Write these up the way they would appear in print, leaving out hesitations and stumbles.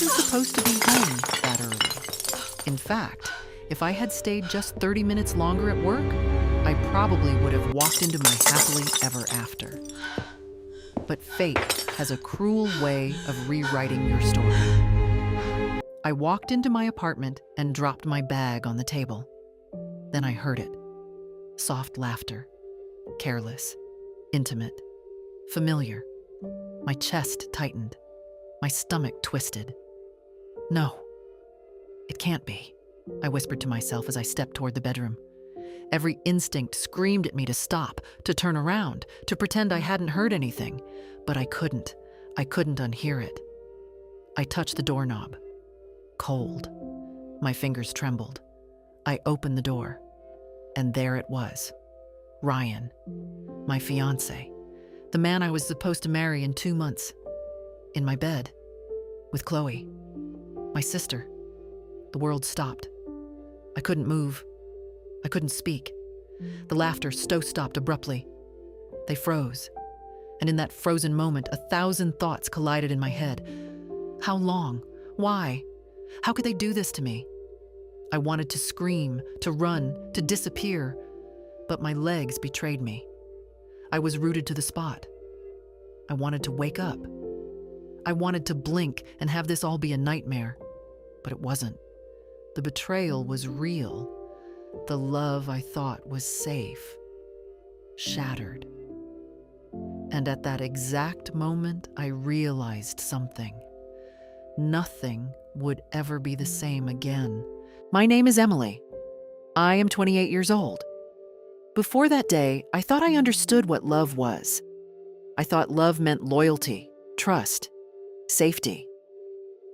wasn't supposed to be home that early. In fact, if I had stayed just 30 minutes longer at work, I probably would have walked into my happily ever after. But fate has a cruel way of rewriting your story. I walked into my apartment and dropped my bag on the table. Then I heard it. Soft laughter. Careless. Intimate. Familiar. My chest tightened. My stomach twisted. No, it can't be, I whispered to myself as I stepped toward the bedroom. Every instinct screamed at me to stop, to turn around, to pretend I hadn't heard anything. But I couldn't. I couldn't unhear it. I touched the doorknob. Cold. My fingers trembled. I opened the door. And there it was. Ryan. My fiancé. The man I was supposed to marry in 2 months. In my bed. With Chloe. My sister. The world stopped. I couldn't move. I couldn't speak. The laughter stopped abruptly. They froze. And in that frozen moment, 1,000 thoughts collided in my head. How long? Why? How could they do this to me? I wanted to scream, to run, to disappear, but my legs betrayed me. I was rooted to the spot. I wanted to wake up. I wanted to blink and have this all be a nightmare, but it wasn't. The betrayal was real. The love I thought was safe, shattered. And at that exact moment, I realized something. Nothing would ever be the same again. My name is Emily. I am 28 years old. Before that day, I thought I understood what love was. I thought love meant loyalty, trust, safety.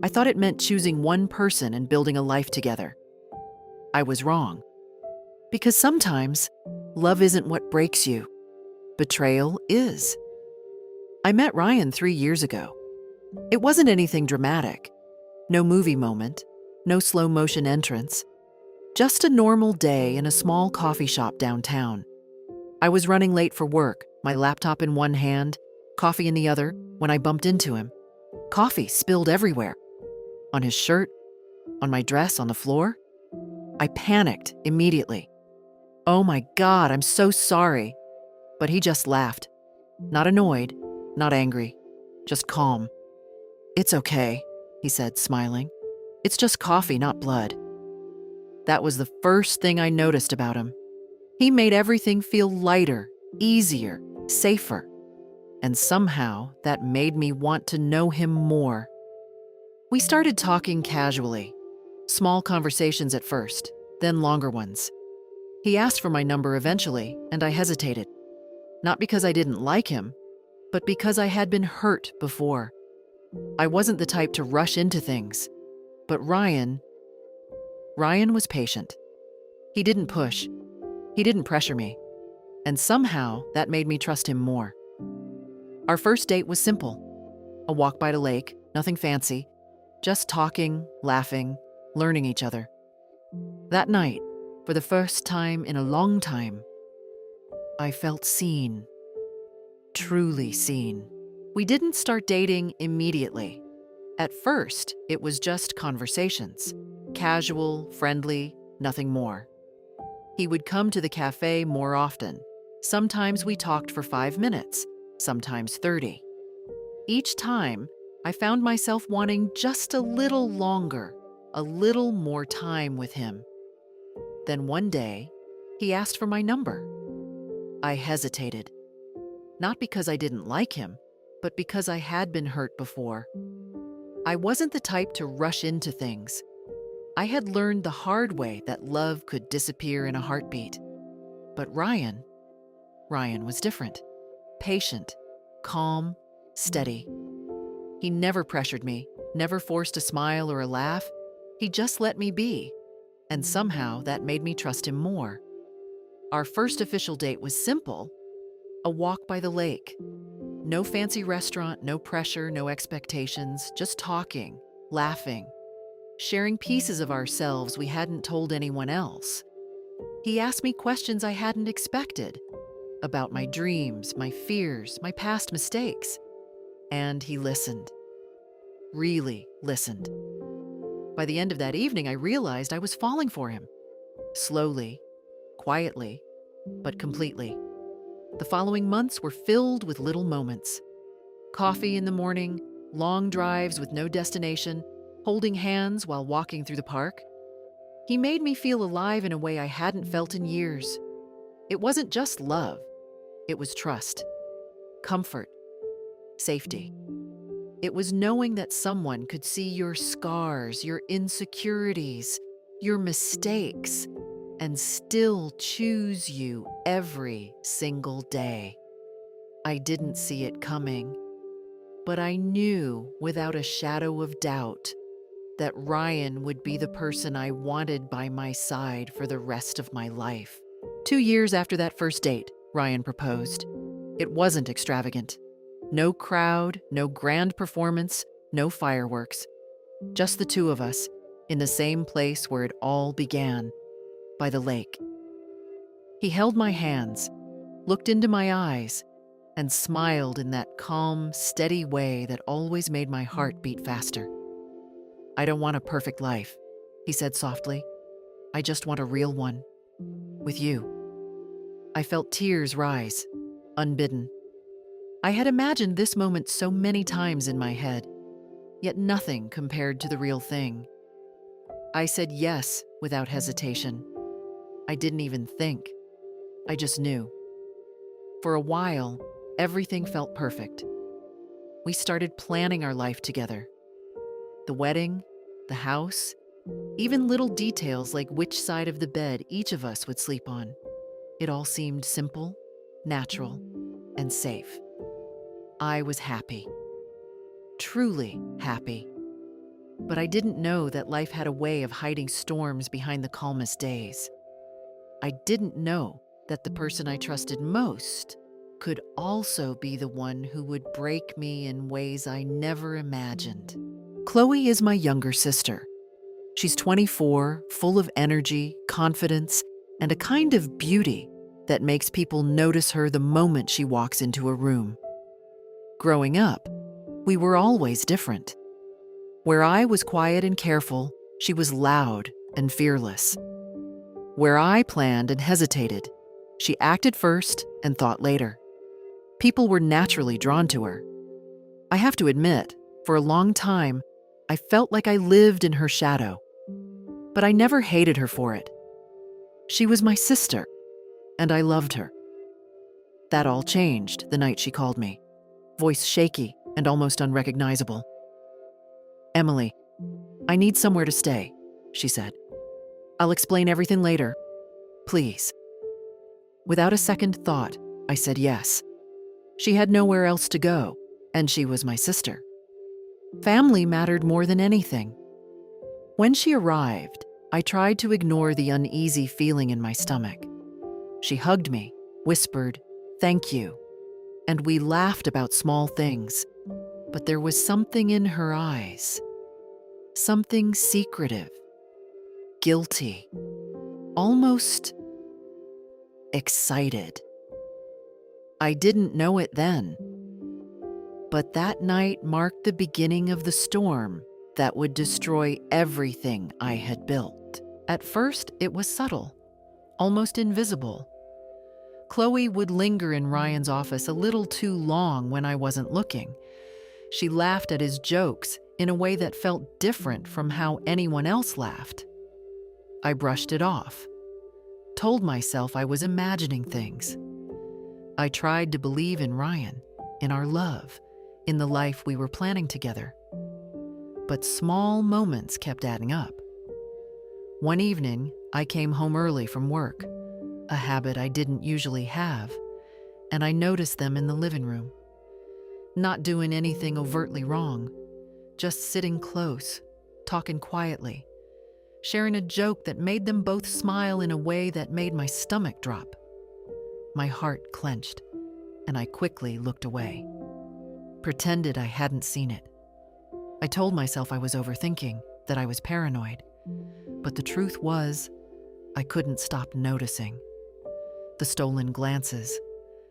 I thought it meant choosing one person and building a life together. I was wrong. Because sometimes, love isn't what breaks you. Betrayal is. I met Ryan 3 years ago. It wasn't anything dramatic. No movie moment, no slow motion entrance. Just a normal day in a small coffee shop downtown. I was running late for work, my laptop in one hand, coffee in the other, when I bumped into him. Coffee spilled everywhere. On his shirt, on my dress, on the floor. I panicked immediately. Oh my God, I'm so sorry. But he just laughed. Not annoyed, not angry, just calm. It's okay, he said, smiling. It's just coffee, not blood. That was the first thing I noticed about him. He made everything feel lighter, easier, safer. And somehow that made me want to know him more. We started talking casually. Small conversations at first, then longer ones. He asked for my number eventually, and I hesitated. Not because I didn't like him, but because I had been hurt before. I wasn't the type to rush into things. But Ryan was patient. He didn't push. He didn't pressure me. And somehow that made me trust him more. Our first date was simple. A walk by the lake, nothing fancy. Just talking, laughing, learning each other. That night, for the first time in a long time, I felt seen. Truly seen. We didn't start dating immediately. At first, it was just conversations. Casual, friendly, nothing more. He would come to the cafe more often. Sometimes we talked for 5 minutes, sometimes 30. Each time, I found myself wanting just a little longer, a little more time with him. Then one day, he asked for my number. I hesitated. Not because I didn't like him, but because I had been hurt before. I wasn't the type to rush into things. I had learned the hard way that love could disappear in a heartbeat. But Ryan was different. Patient, calm, steady. He never pressured me, never forced a smile or a laugh. He just let me be. And somehow that made me trust him more. Our first official date was simple, a walk by the lake. No fancy restaurant, no pressure, no expectations, just talking, laughing, sharing pieces of ourselves we hadn't told anyone else. He asked me questions I hadn't expected, about my dreams, my fears, my past mistakes. And he listened. really listened. By the end of that evening, I realized I was falling for him. Slowly, quietly, but completely. The following months were filled with little moments. Coffee in the morning, long drives with no destination, holding hands while walking through the park. He made me feel alive in a way I hadn't felt in years. It wasn't just love. It was trust, comfort, safety. It was knowing that someone could see your scars, your insecurities, your mistakes, and still choose you every single day. I didn't see it coming, but I knew without a shadow of doubt that Ryan would be the person I wanted by my side for the rest of my life. 2 years after that first date, Ryan proposed. It wasn't extravagant. No crowd, no grand performance, no fireworks. Just the two of us, in the same place where it all began, by the lake. He held my hands, looked into my eyes, and smiled in that calm, steady way that always made my heart beat faster. "I don't want a perfect life," he said softly. "I just want a real one. With you." I felt tears rise, unbidden. I had imagined this moment so many times in my head, yet nothing compared to the real thing. I said yes without hesitation. I didn't even think. I just knew. For a while, everything felt perfect. We started planning our life together. The wedding, the house, even little details like which side of the bed each of us would sleep on. It all seemed simple, natural, and safe. I was happy. Truly happy. But I didn't know that life had a way of hiding storms behind the calmest days. I didn't know that the person I trusted most could also be the one who would break me in ways I never imagined. Chloe is my younger sister. She's 24, full of energy, confidence, and a kind of beauty that makes people notice her the moment she walks into a room. Growing up, we were always different. Where I was quiet and careful, she was loud and fearless. Where I planned and hesitated, she acted first and thought later. People were naturally drawn to her. I have to admit, for a long time, I felt like I lived in her shadow. But I never hated her for it. She was my sister, and I loved her. That all changed the night she called me, voice shaky and almost unrecognizable. "Emily, I need somewhere to stay," she said. "I'll explain everything later. Please." Without a second thought, I said yes. She had nowhere else to go, and she was my sister. Family mattered more than anything. When she arrived, I tried to ignore the uneasy feeling in my stomach. She hugged me, whispered, "Thank you," and we laughed about small things. But there was something in her eyes, something secretive, guilty, almost excited. I didn't know it then, but that night marked the beginning of the storm that would destroy everything I had built. At first, it was subtle, almost invisible. Chloe would linger in Ryan's office a little too long when I wasn't looking. She laughed at his jokes in a way that felt different from how anyone else laughed. I brushed it off, told myself I was imagining things. I tried to believe in Ryan, in our love, in the life we were planning together. But small moments kept adding up. One evening, I came home early from work, a habit I didn't usually have, and I noticed them in the living room. Not doing anything overtly wrong, just sitting close, talking quietly, sharing a joke that made them both smile in a way that made my stomach drop. My heart clenched, and I quickly looked away. Pretended I hadn't seen it. I told myself I was overthinking, that I was paranoid. But the truth was, I couldn't stop noticing. The stolen glances,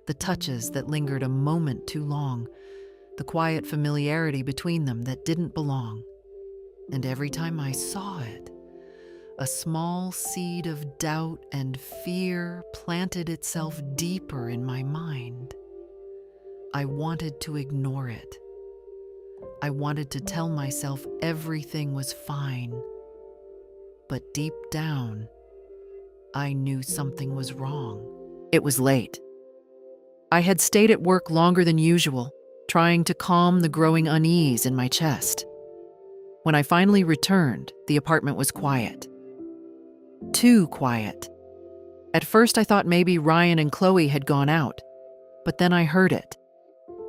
the touches that lingered a moment too long, the quiet familiarity between them that didn't belong. And every time I saw it, a small seed of doubt and fear planted itself deeper in my mind. I wanted to ignore it. I wanted to tell myself everything was fine. But deep down, I knew something was wrong. It was late. I had stayed at work longer than usual, trying to calm the growing unease in my chest. When I finally returned, the apartment was quiet. Too quiet. At first, I thought maybe Ryan and Chloe had gone out, but then I heard it.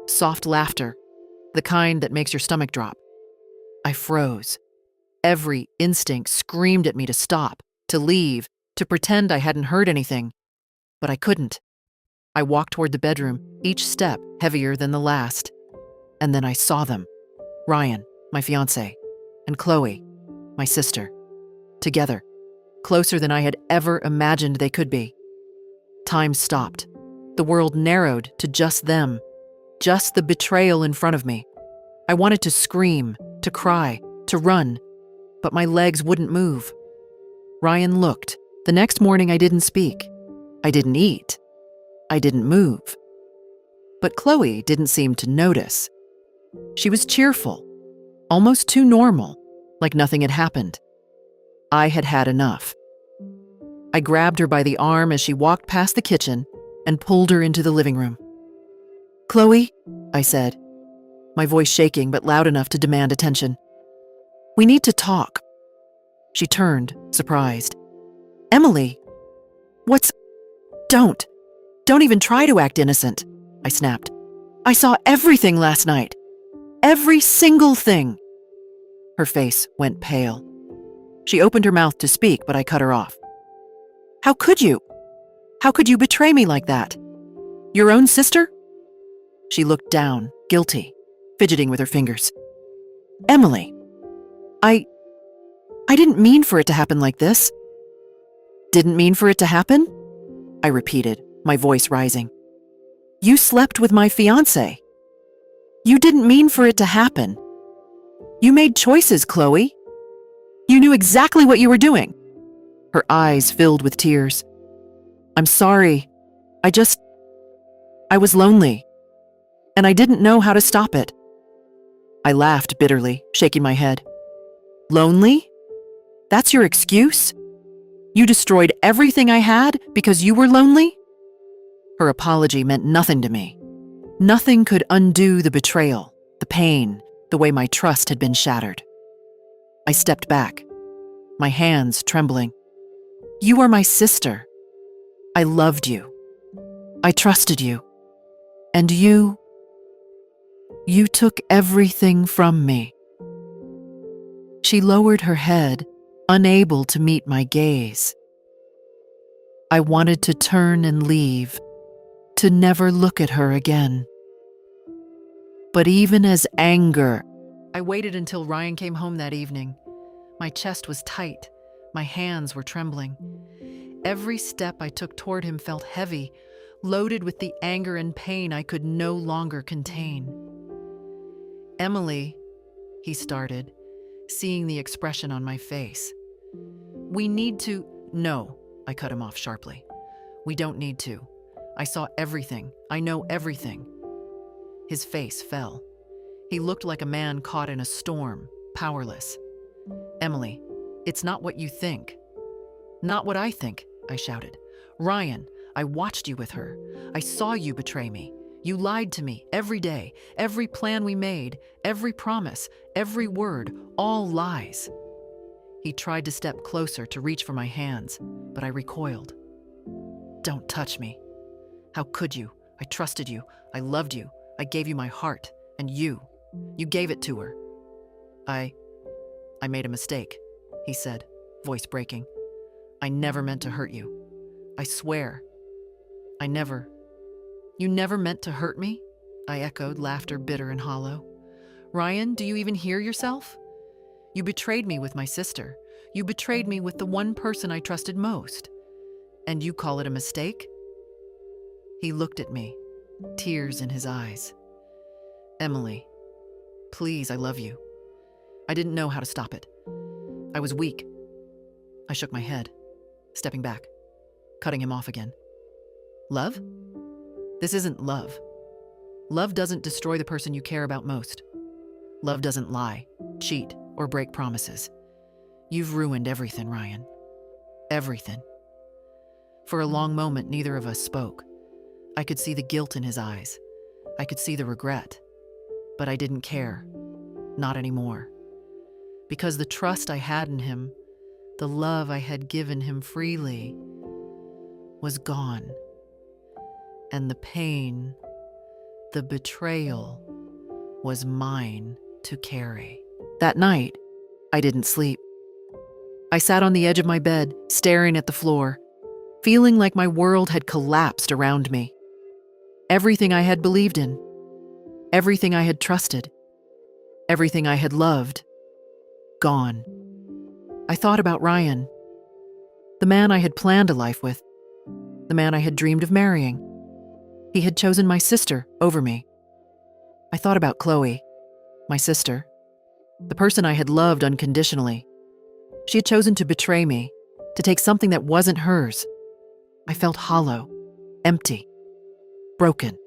Soft laughter, the kind that makes your stomach drop. I froze. Every instinct screamed at me to stop, to leave, to pretend I hadn't heard anything, but I couldn't. I walked toward the bedroom, each step heavier than the last. And then I saw them. Ryan, my fiancé, and Chloe, my sister. Together, closer than I had ever imagined they could be. Time stopped. The world narrowed to just them, just the betrayal in front of me. I wanted to scream, to cry, to run, but my legs wouldn't move. Ryan looked. The next morning I didn't speak. I didn't eat. I didn't move. But Chloe didn't seem to notice. She was cheerful, almost too normal, like nothing had happened. I had had enough. I grabbed her by the arm as she walked past the kitchen and pulled her into the living room. "Chloe," I said, my voice shaking but loud enough to demand attention. "We need to talk." She turned, surprised. "Emily, what's— Don't even try to act innocent," I snapped. "I saw everything last night. Every single thing." Her face went pale. She opened her mouth to speak, but I cut her off. "How could you? How could you betray me like that? Your own sister?" She looked down, guilty, fidgeting with her fingers. "Emily, I didn't mean for it to happen like this." "Didn't mean for it to happen?" I repeated, my voice rising. "You slept with my fiancé. You didn't mean for it to happen. You made choices, Chloe. You knew exactly what you were doing." Her eyes filled with tears. "I'm sorry. I was lonely, and I didn't know how to stop it." I laughed bitterly, shaking my head. "Lonely? That's your excuse? You destroyed everything I had because you were lonely?" Her apology meant nothing to me. Nothing could undo the betrayal, the pain, the way my trust had been shattered. I stepped back, my hands trembling. "You are my sister. I loved you. I trusted you. And you took everything from me." She lowered her head, unable to meet my gaze. I wanted to turn and leave, to never look at her again. But even as anger— I waited until Ryan came home that evening. My chest was tight. My hands were trembling. Every step I took toward him felt heavy, loaded with the anger and pain I could no longer contain. "Emily," he started, seeing the expression on my face. "We need to—" "No," I cut him off sharply. "We don't need to. I saw everything. I know everything." His face fell. He looked like a man caught in a storm, powerless. "Emily, it's not what you think." "Not what I think," I shouted. "Ryan, I watched you with her. I saw you betray me. You lied to me every day, every plan we made, every promise, every word, all lies." He tried to step closer to reach for my hands, but I recoiled. "Don't touch me. How could you? I trusted you. I loved you. I gave you my heart. And you gave it to her." I made a mistake," he said, voice breaking. "I never meant to hurt you. I swear. You never meant to hurt me?" I echoed, laughter bitter and hollow. "Ryan, do you even hear yourself? You betrayed me with my sister. You betrayed me with the one person I trusted most. And you call it a mistake?" He looked at me, tears in his eyes. Emily, please, I love you. I didn't know how to stop it. I was weak. I shook my head, stepping back, cutting him off again. Love? This isn't love. Love doesn't destroy the person you care about most. Love doesn't lie, cheat, or break promises. You've ruined everything, Ryan. Everything. For a long moment, neither of us spoke. I could see the guilt in his eyes. I could see the regret. But I didn't care. Not anymore. Because the trust I had in him, the love I had given him freely, was gone. And the pain, the betrayal, was mine to carry. That night, I didn't sleep. I sat on the edge of my bed, staring at the floor, feeling like my world had collapsed around me. Everything I had believed in, everything I had trusted, everything I had loved, gone. I thought about Ryan, the man I had planned a life with, the man I had dreamed of marrying. He had chosen my sister over me. I thought about Chloe, my sister, the person I had loved unconditionally. She had chosen to betray me, to take something that wasn't hers. I felt hollow, empty, broken.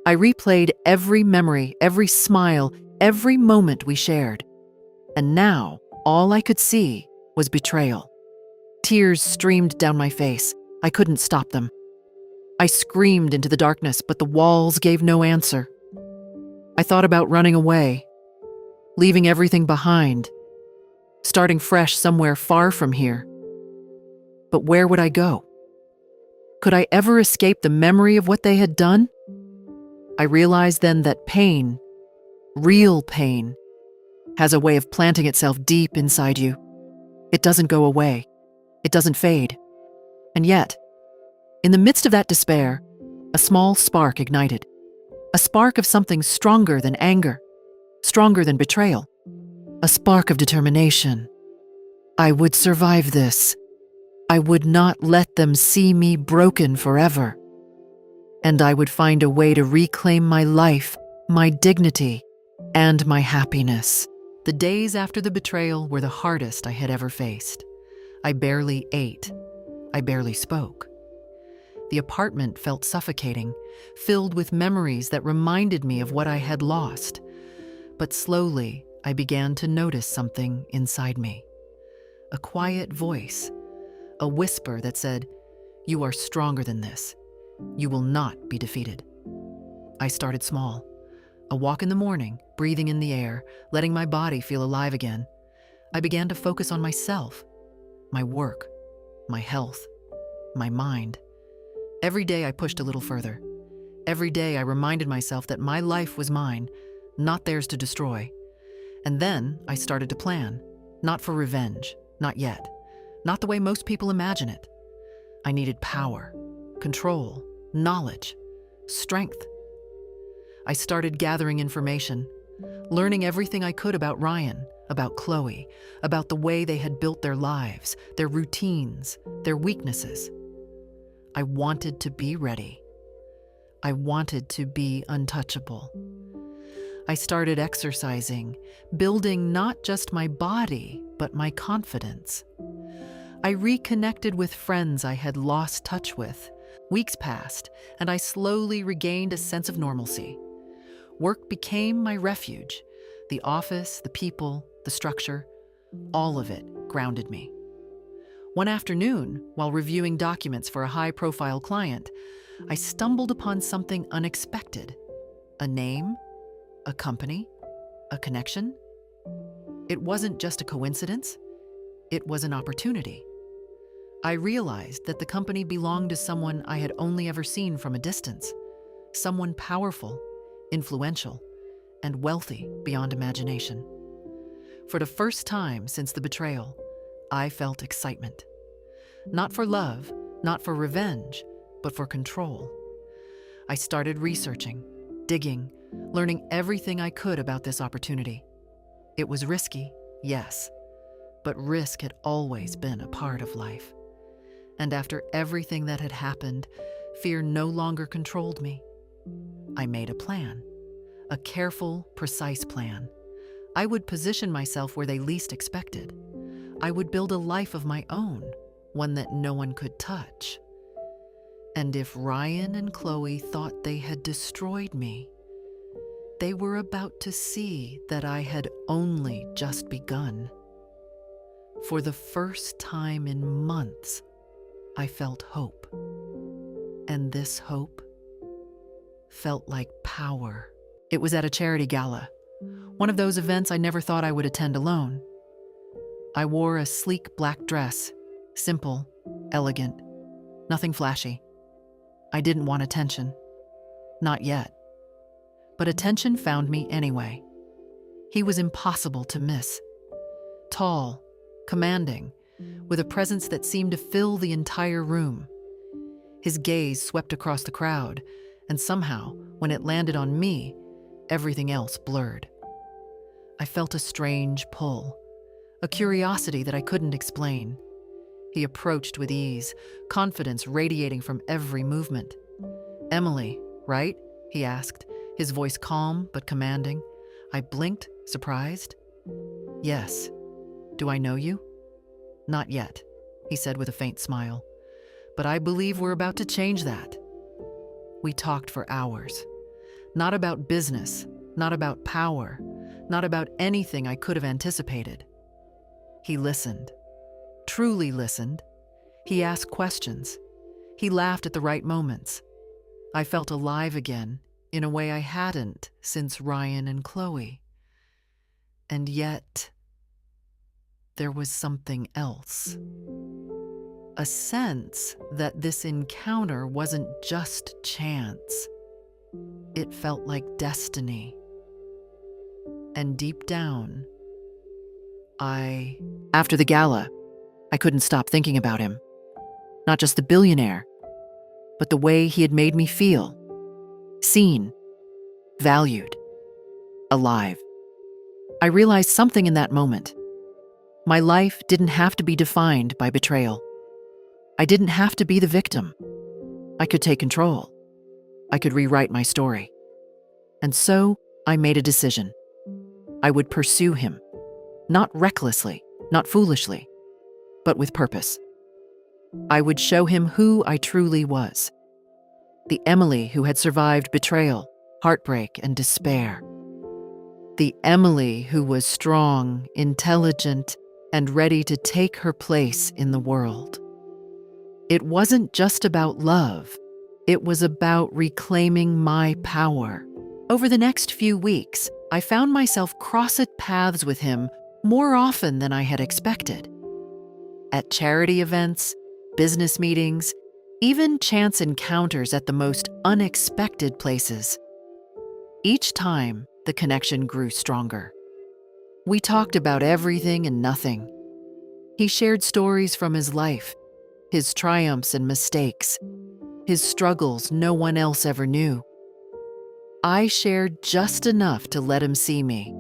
I replayed every memory, every smile, every moment we shared. And now, all I could see was betrayal. Tears streamed down my face. I couldn't stop them. I screamed into the darkness, but the walls gave no answer. I thought about running away, leaving everything behind, starting fresh somewhere far from here. But where would I go? Could I ever escape the memory of what they had done? I realized then that pain, real pain, has a way of planting itself deep inside you. It doesn't go away. It doesn't fade. And yet, in the midst of that despair, a small spark ignited. A spark of something stronger than anger, stronger than betrayal. A spark of determination. I would survive this. I would not let them see me broken forever. And I would find a way to reclaim my life, my dignity, and my happiness. The days after the betrayal were the hardest I had ever faced. I barely ate. I barely spoke. The apartment felt suffocating, filled with memories that reminded me of what I had lost. But slowly, I began to notice something inside me. A quiet voice, a whisper that said, "You are stronger than this. You will not be defeated." I started small. A walk in the morning, breathing in the air, letting my body feel alive again. I began to focus on myself, my work, my health, my mind. Every day I pushed a little further. Every day I reminded myself that my life was mine, not theirs to destroy. And then I started to plan, not for revenge, not yet, not the way most people imagine it. I needed power, control, knowledge, strength. I started gathering information, learning everything I could about Ryan, about Chloe, about the way they had built their lives, their routines, their weaknesses. I wanted to be ready. I wanted to be untouchable. I started exercising, building not just my body, but my confidence. I reconnected with friends I had lost touch with. Weeks passed, and I slowly regained a sense of normalcy. Work became my refuge. The office, the people, the structure, all of it grounded me. One afternoon, while reviewing documents for a high-profile client, I stumbled upon something unexpected. A name, a company, a connection. It wasn't just a coincidence. It was an opportunity. I realized that the company belonged to someone I had only ever seen from a distance. Someone powerful, influential, and wealthy beyond imagination. For the first time since the betrayal, I felt excitement. Not for love, not for revenge, but for control. I started researching, digging, learning everything I could about this opportunity. It was risky, yes, but risk had always been a part of life. And after everything that had happened, fear no longer controlled me. I made a a careful, precise plan. I would position myself where they least expected. I would build a life of my own, one that no one could touch. And if Ryan and Chloe thought they had destroyed me, they were about to see that I had only just begun. For the first time in months, I felt hope. And this hope felt like power. It was at a charity gala, one of those events I never thought I would attend alone. I wore a sleek black dress, simple, elegant, nothing flashy. I didn't want attention. Not yet. But attention found me anyway. He was impossible to miss. Tall, commanding, with a presence that seemed to fill the entire room. His gaze swept across the crowd, and somehow, when it landed on me, everything else blurred. I felt a strange pull, a curiosity that I couldn't explain. He approached with ease, confidence radiating from every movement. "Emily, right?" he asked, his voice calm but commanding. I blinked, surprised. "Yes. Do I know you?" "Not yet," he said with a faint smile. "But I believe we're about to change that." We talked for hours. Not about business, not about power, not about anything I could have anticipated. He listened. Truly listened. He asked questions. He laughed at the right moments. I felt alive again in a way I hadn't since Ryan and Chloe. And yet, there was something else. A sense that this encounter wasn't just chance. It felt like destiny. And deep down, After the gala, I couldn't stop thinking about him. Not just the billionaire, but the way he had made me feel. Seen, valued, alive. I realized something in that moment. My life didn't have to be defined by betrayal. I didn't have to be the victim. I could take control. I could rewrite my story. And so I made a decision. I would pursue him, not recklessly, not foolishly, but with purpose. I would show him who I truly was. The Emily who had survived betrayal, heartbreak, and despair. The Emily who was strong, intelligent, and ready to take her place in the world. It wasn't just about love. It was about reclaiming my power. Over the next few weeks, I found myself crossed paths with him more often than I had expected. At charity events, business meetings, even chance encounters at the most unexpected places. Each time, the connection grew stronger. We talked about everything and nothing. He shared stories from his life, his triumphs and mistakes, his struggles no one else ever knew. I shared just enough to let him see me,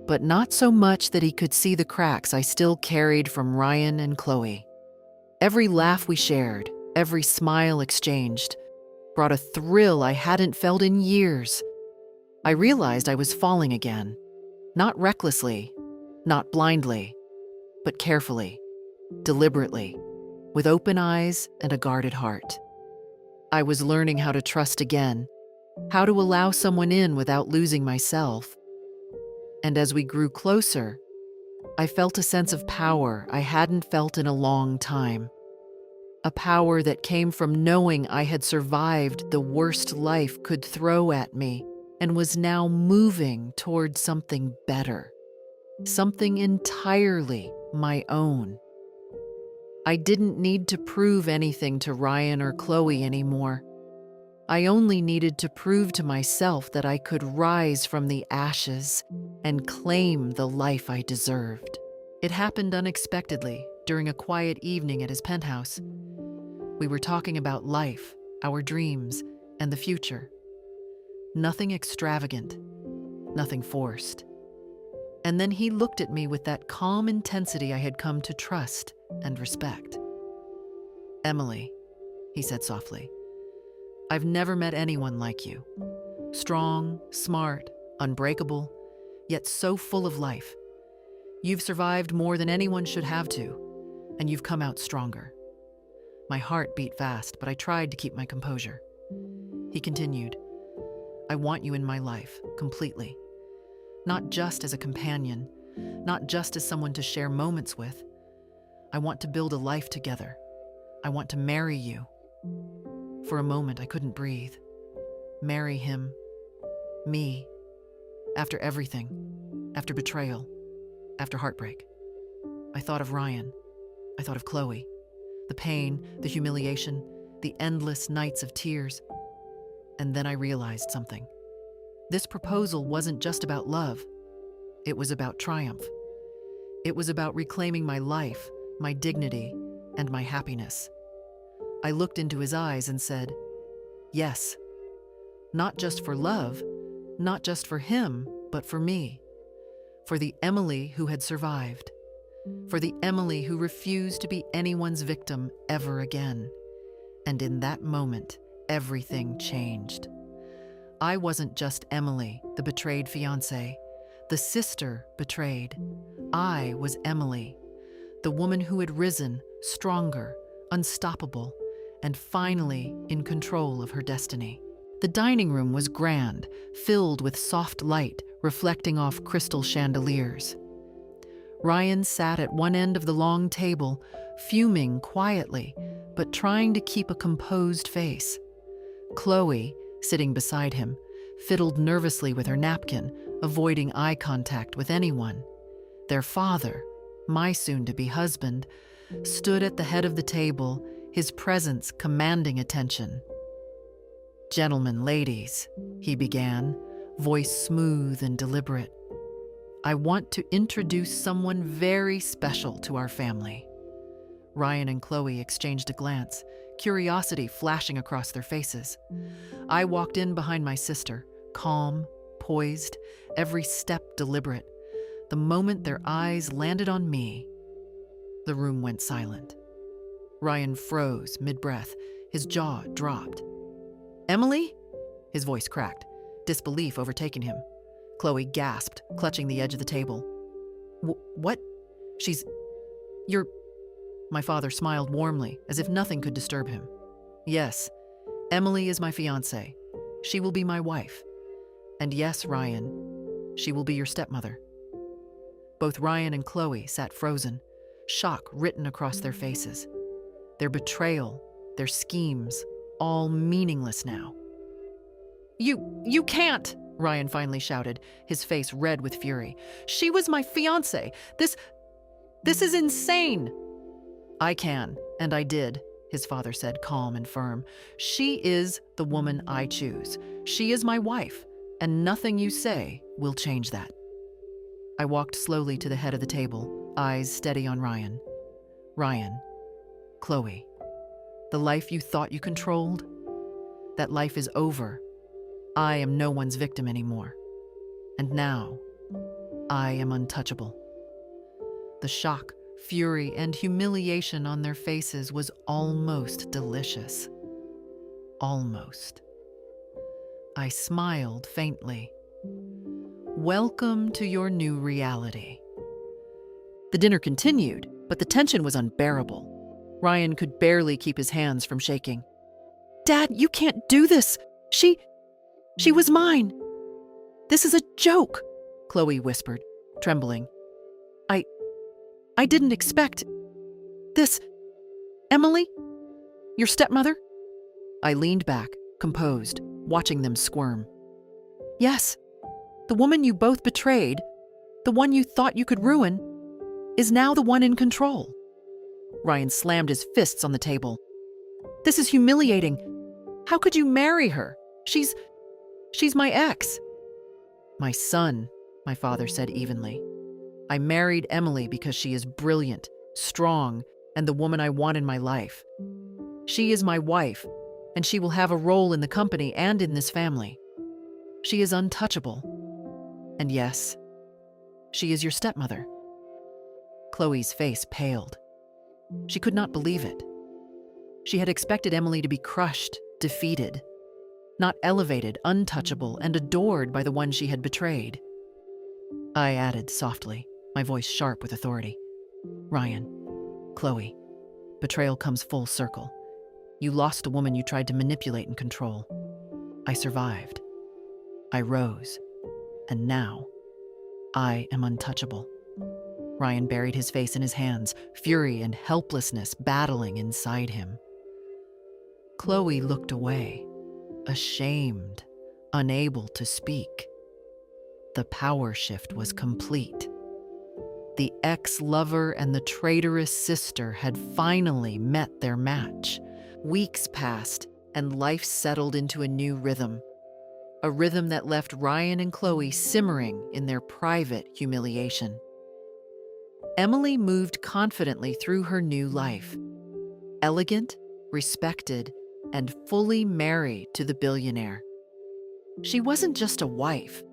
but not so much that he could see the cracks I still carried from Ryan and Chloe. Every laugh we shared, every smile exchanged, brought a thrill I hadn't felt in years. I realized I was falling again, not recklessly, not blindly, but carefully, deliberately, with open eyes and a guarded heart. I was learning how to trust again, how to allow someone in without losing myself. And as we grew closer, I felt a sense of power I hadn't felt in a long time. A power that came from knowing I had survived the worst life could throw at me and was now moving toward something better, something entirely my own. I didn't need to prove anything to Ryan or Chloe anymore. I only needed to prove to myself that I could rise from the ashes and claim the life I deserved. It happened unexpectedly during a quiet evening at his penthouse. We were talking about life, our dreams, and the future. Nothing extravagant, nothing forced. And then he looked at me with that calm intensity I had come to trust and respect. "Emily," he said softly, "I've never met anyone like you. Strong, smart, unbreakable, yet so full of life. You've survived more than anyone should have to, and you've come out stronger. My heart beat fast, but I tried to keep my composure. He continued, I want you in my life, completely. Not just as a companion, not just as someone to share moments with. I want to build a life together. I want to marry you. For a moment, I couldn't breathe. Marry him. Me. After everything. After betrayal. After heartbreak. I thought of Ryan. I thought of Chloe. The pain, the humiliation, the endless nights of tears. And then I realized something. This proposal wasn't just about love. It was about triumph. It was about reclaiming my life, my dignity, and my happiness. I looked into his eyes and said, yes. Not just for love, not just for him, but for me. For the Emily who had survived. For the Emily who refused to be anyone's victim ever again. And in that moment, everything changed. I wasn't just Emily, the betrayed fiancé, the sister betrayed. I was Emily, the woman who had risen, stronger, unstoppable, and finally in control of her destiny. The dining room was grand, filled with soft light reflecting off crystal chandeliers. Ryan sat at one end of the long table, fuming quietly, but trying to keep a composed face. Chloe, sitting beside him, fiddled nervously with her napkin, avoiding eye contact with anyone. Their father, my soon-to-be husband, stood at the head of the table, his presence commanding attention. "Gentlemen, ladies," he began, voice smooth and deliberate. "I want to introduce someone very special to our family." Ryan and Chloe exchanged a glance, curiosity flashing across their faces. I walked in behind my sister, calm, poised, every step deliberate. The moment their eyes landed on me, the room went silent. Ryan froze mid-breath, his jaw dropped. "Emily?" His voice cracked, disbelief overtaking him. Chloe gasped, clutching the edge of the table. What? You're... My father smiled warmly, as if nothing could disturb him. "Yes, Emily is my fiancée. She will be my wife. And yes, Ryan, she will be your stepmother." Both Ryan and Chloe sat frozen, shock written across their faces. Their betrayal, their schemes, all meaningless now. You can't!" Ryan finally shouted, his face red with fury. "She was my fiancée. This is insane!" "I can, and I did," his father said, calm and firm. "She is the woman I choose. She is my wife, and nothing you say will change that." I walked slowly to the head of the table, eyes steady on Ryan. "Ryan, Chloe, the life you thought you controlled, that life is over. I am no one's victim anymore. And now, I am untouchable." The shock, fury, and humiliation on their faces was almost delicious. Almost. I smiled faintly. "Welcome to your new reality." The dinner continued, but the tension was unbearable. Ryan could barely keep his hands from shaking. "Dad, you can't do this! She was mine! This is a joke!" Chloe whispered, trembling. I didn't expect this. Emily? Your stepmother?" I leaned back, composed, watching them squirm. "Yes, the woman you both betrayed, the one you thought you could ruin, is now the one in control." Ryan slammed his fists on the table. "This is humiliating. How could you marry her? She's my ex." "My son," my father said evenly. "I married Emily because she is brilliant, strong, and the woman I want in my life. She is my wife, and she will have a role in the company and in this family. She is untouchable. And yes, she is your stepmother." Chloe's face paled. She could not believe it. She had expected Emily to be crushed, defeated. not elevated, untouchable, and adored by the one she had betrayed. I added softly, my voice sharp with authority. Ryan, Chloe, betrayal comes full circle. You lost a woman you tried to manipulate and control. I survived. I rose. And now, I am untouchable. Ryan buried his face in his hands, fury and helplessness battling inside him. Chloe looked away, ashamed, unable to speak. The power shift was complete. The ex-lover and the traitorous sister had finally met their match. Weeks passed, and life settled into a new rhythm. A rhythm that left Ryan and Chloe simmering in their private humiliation. Emily moved confidently through her new life. Elegant, respected, and fully married to the billionaire. She wasn't just a wife.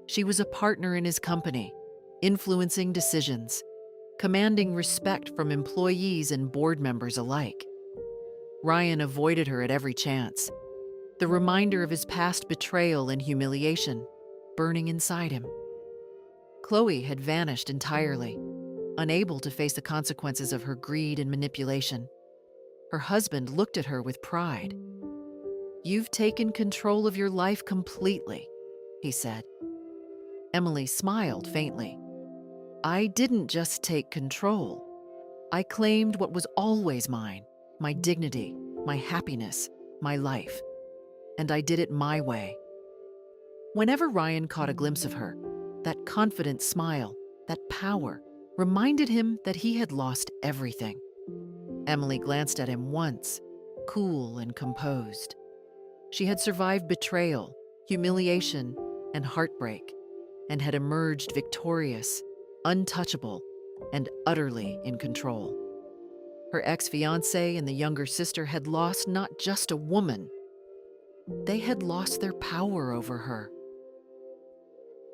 She was a partner in his company, influencing decisions, commanding respect from employees and board members alike. Ryan avoided her at every chance, the reminder of his past betrayal and humiliation burning inside him. Chloe had vanished entirely, unable to face the consequences of her greed and manipulation. Her husband looked at her with pride. "You've taken control of your life completely," he said. Emily smiled faintly. "I didn't just take control. I claimed what was always mine, my dignity, my happiness, my life. And I did it my way." Whenever Ryan caught a glimpse of her, that confident smile, that power, reminded him that he had lost everything. Emily glanced at him once, cool and composed. She had survived betrayal, humiliation, and heartbreak, and had emerged victorious, untouchable, and utterly in control. Her ex-fiancé and the younger sister had lost not just a woman, they had lost their power over her.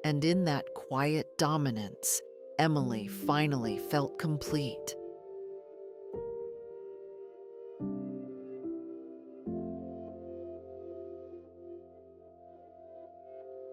And in that quiet dominance, Emily finally felt complete.